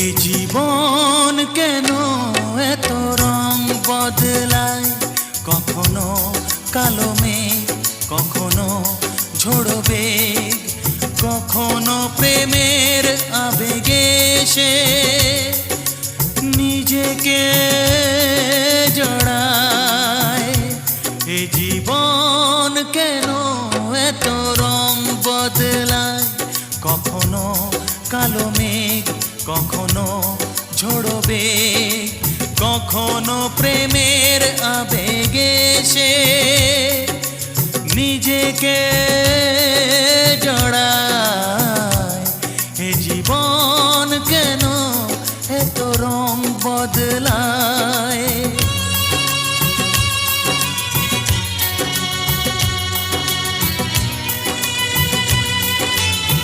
এ জীবন কেন এত রং বদলায়, কখনো কালো মেঘ, কখনো ঝোড়ো বেগ, কখনো প্রেমের আবেগে সে নিজেকে জড়ায়। এ জীবন কেন এত রং বদলায়, কখনো কালো মেঘ, কখনো ঝোড়ো বেগ, কখনো প্রেমের আবেগে সে নিজেকে জড়ায়।